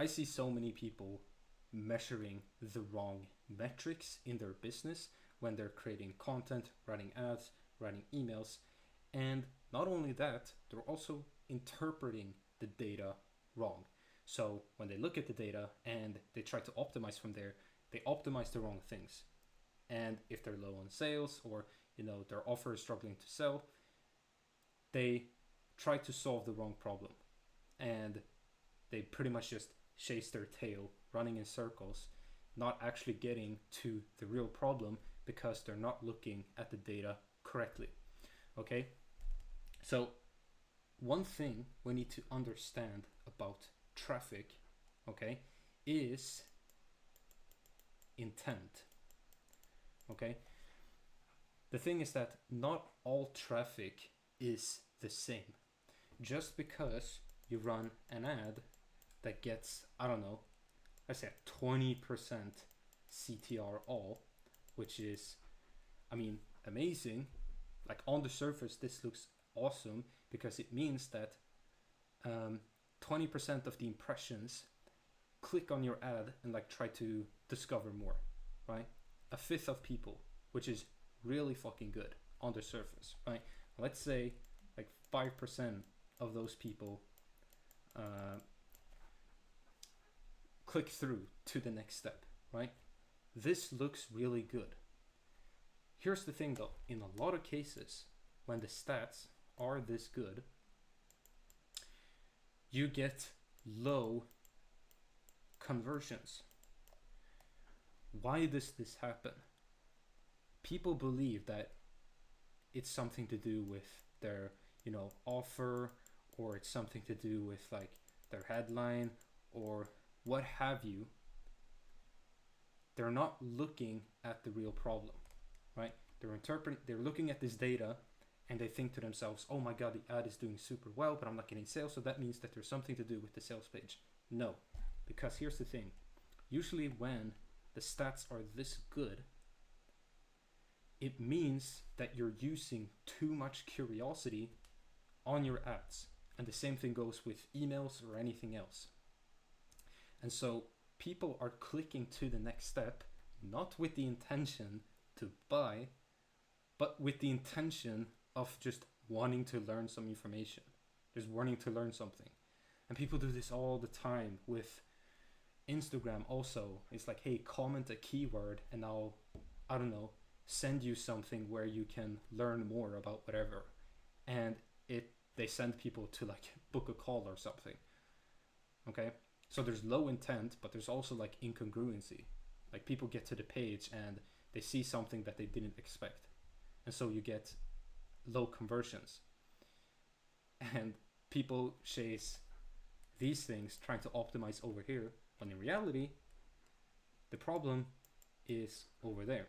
I see so many people measuring the wrong metrics in their business when they're creating content, writing ads, writing emails. And not only that, they're also interpreting the data wrong. So when they look at the data and they try to optimize from there, they optimize the wrong things. And if they're low on sales, or their offer is struggling to sell, they try to solve the wrong problem, and they pretty much just chase their tail, running in circles, not actually getting to the real problem because they're not looking at the data correctly. Okay, so one thing we need to understand about traffic, okay, is intent. Okay, the thing is that not all traffic is the same. Just because you run an ad that gets, I don't know, let's say 20% CTR all, which is, I mean, amazing. Like on the surface, this looks awesome because it means that 20% of the impressions click on your ad and like try to discover more, right? A fifth of people, which is really fucking good on the surface, right? Let's say like 5% of those people click through to the next step, right? This looks really good. Here's the thing though, in a lot of cases, when the stats are this good, you get low conversions. Why does this happen? People believe that it's something to do with their, offer, or it's something to do with like their headline or what have you. They're not looking at the real problem, right? They're looking at this data and they think to themselves, oh my God, the ad is doing super well, but I'm not getting sales. So that means that there's something to do with the sales page. No, because here's the thing. Usually when the stats are this good, it means that you're using too much curiosity on your ads. And the same thing goes with emails or anything else. And so people are clicking to the next step, not with the intention to buy, but with the intention of just wanting to learn some information, just wanting to learn something. And people do this all the time with Instagram also. It's like, hey, comment a keyword and I'll, I don't know, send you something where you can learn more about whatever. And they send people to like book a call or something. Okay? So there's low intent, but there's also like incongruency. Like people get to the page and they see something that they didn't expect. And so you get low conversions. And people chase these things trying to optimize over here, when in reality, the problem is over there.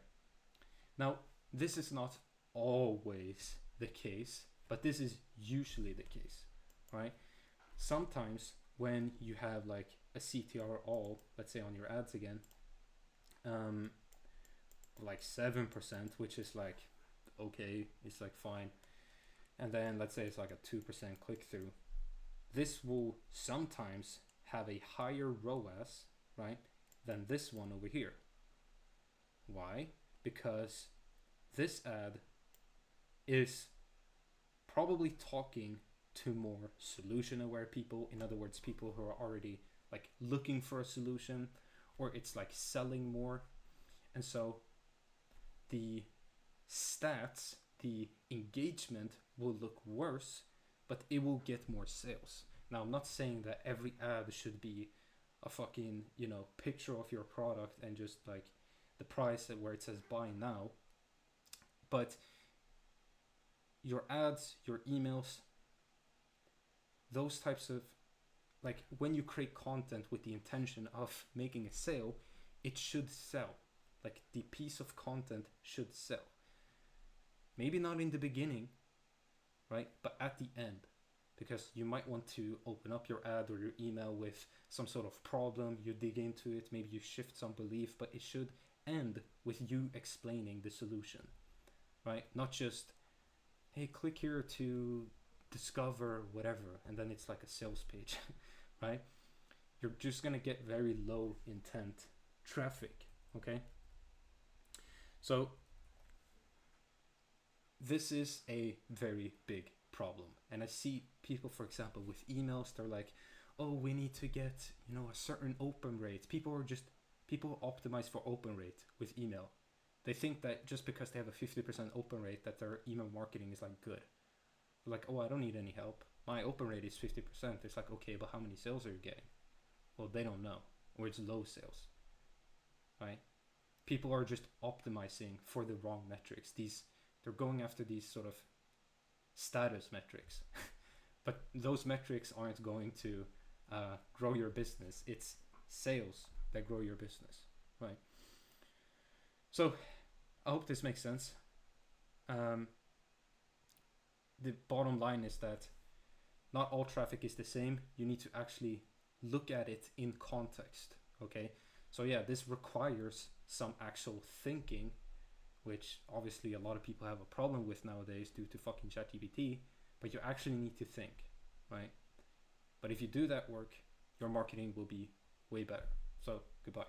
Now, this is not always the case, but this is usually the case, right? Sometimes when you have like a CTR all, let's say on your ads again, like 7%, which is like, okay, it's like fine. And then let's say it's like a 2% click through. This will sometimes have a higher ROAS, right, than this one over here. Why? Because this ad is probably talking to more solution aware people. In other words, people who are already like looking for a solution, or it's like selling more. And so the stats, the engagement will look worse, but it will get more sales. Now, I'm not saying that every ad should be a fucking, picture of your product and just like the price where it says buy now. But your ads, your emails, those types of, like when you create content with the intention of making a sale, it should sell. Like the piece of content should sell. Maybe not in the beginning, right? But at the end. Because you might want to open up your ad or your email with some sort of problem, you dig into it, maybe you shift some belief, but it should end with you explaining the solution, right? Not just, hey, click here to discover whatever, and then it's like a sales page, right? you're just gonna get very low intent traffic. Okay, so this is a very big problem, and I see people, for example, with emails, they're like, oh, we need to get, you know, a certain open rate. People optimize for open rate with email. They think that just because they have a 50% open rate that their email marketing is like good. They're like, oh, I don't need any help, my open rate is 50%. It's like, okay, but how many sales are you getting? Well, they don't know, or it's low sales, right? People are just optimizing for the wrong metrics. They're going after these sort of status metrics, but those metrics aren't going to grow your business. It's sales that grow your business, right? So I hope this makes sense. The bottom line is that not all traffic is the same. You need to actually look at it in context. Okay, so yeah, this requires some actual thinking, which obviously a lot of people have a problem with nowadays due to fucking ChatGPT. But you actually need to think, right? But if you do that work, your marketing will be way better. So goodbye.